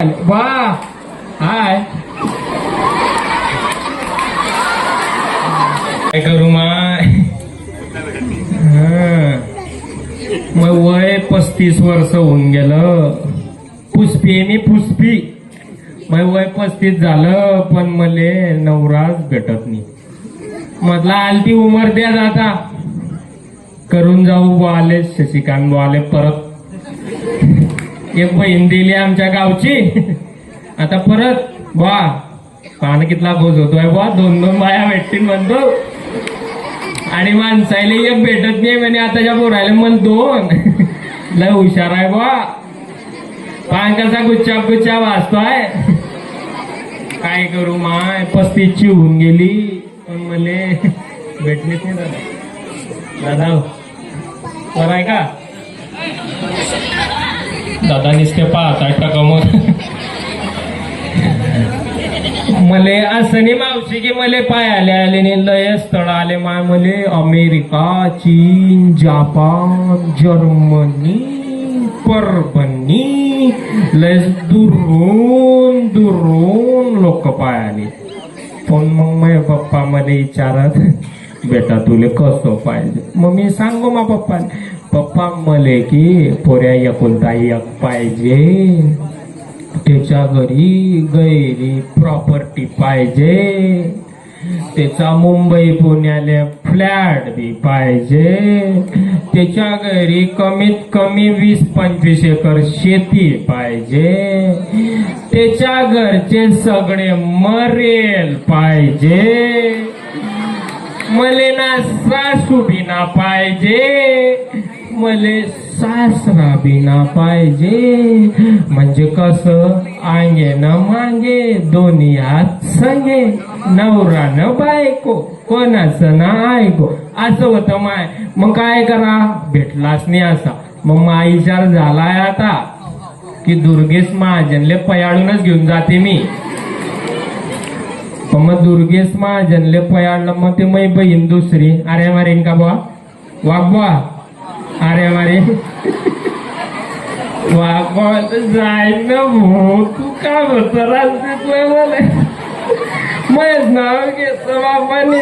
पाहिले बा हाय काय करू माय मग वय 35 वर्ष होऊन गेलं पुष्पी मी पुष्पी मग वय 35 झालं पण मले नवराच भेटत नाही म्हटलं आलती उमर द्या जाता करून जाऊ बोले शशिकांत बोले परत एक बहीण दिली आमच्या गावची आता परत बा पाहणं कितला बोज होतोय बा 2-2 बाया भेटतील म्हणतो आणि माणसायला एक भेटत नाही म्हणे आताच्या पोरायला मन 2 लय हुशार आहे बा पान कसा गुच्चा वाचतोय काय करू माय 35 ची होऊन गेली पण मले भेटलीच नाही दादा बरं आहे का दादा नुसते पाहताय का मग मले असं नाही मावशी की मले पाय आले लय स्थळ आले माय मले अमेरिका चीन जपान जर्मनी परभणी लय दुरून लोक पाय आले पण मग माझ्या पप्पा मध्ये विचारत बेटा तुले कसं पाहिजे मग मी सांगू मा पप्पा मले की पोऱ्या एकुलता एक पाहिजे त्याच्या घरी गैरी प्रॉपर्टी पाहिजे त्याचा मुंबई पुण्याला फ्लॅट बी पाहिजे त्याच्या घरी कमीत कमी 20-25 एकर शेती पाहिजे त्याच्या घरचे सगळे मरेल पाहिजे मले ना सासू बिना पाहिजे मले सासरा बिना पाहिजे म्हणजे कसं आंगे न मांगे दोन्ही हात संगे नवरा न बायको कोणाचं ना ऐको असं होतं माय मग काय करा भेटलाच नाही असा मग मा विचार झालाय आता की दुर्गेश महाजनले पयाळूनच घेऊन जाते मी मग दुर्गेश महाजनले पयाळलं मग ते मै बहीण दुसरी अरे मारेन का बा वाघबा अरे मारे वाघबा जाईन ना भो तू का होतं राजकीय मला मग नाव घेतो बाबाने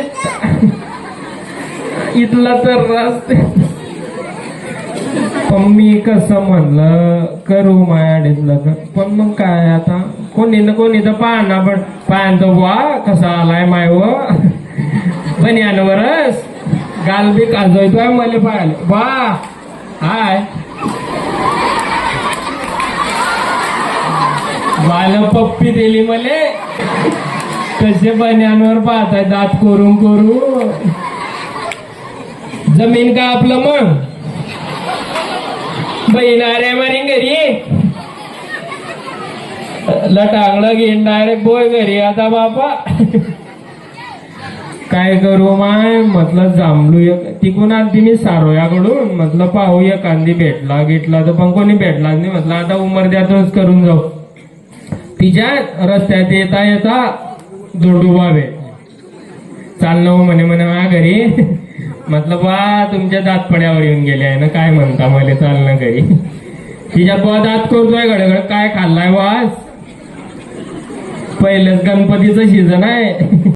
इथला तर रस्ते पण मी कसं म्हणलं करू मायाडीतलं पण मग काय आता कोणी ना कोणी तर पाहना पण पाहतो वा कसा आलाय माय व पण यानवरच गालबी काजवतोय मला पाहायला बा हाय मला पप्पी दिली मले कसे बन्यांवर पाहताय दात करू जमीन का आपलं मग बहीण अरे मारी घरी लटांगलं घेईन डायरेक्ट बोय घरी आता बापा काय करू माय म्हटलं जांभलू तिकून आधी मी सारोयाकडून म्हटलं पाहू एखादी भेटला तर पण कोणी भेटला नाही म्हटलं आता उमरद्यातच करून जाऊ तिच्या रस्त्यात येता जोडूबाबे चालणं म्हणे माझ्या घरी म्हटलं बा तुमच्या दातपड्यावर येऊन गेले आहे ना काय म्हणता मला चालणं घरी तिच्या बा दात करतोय घडघड काय खाल्लाय वास पहिलंच गणपतीचं सीझन आहे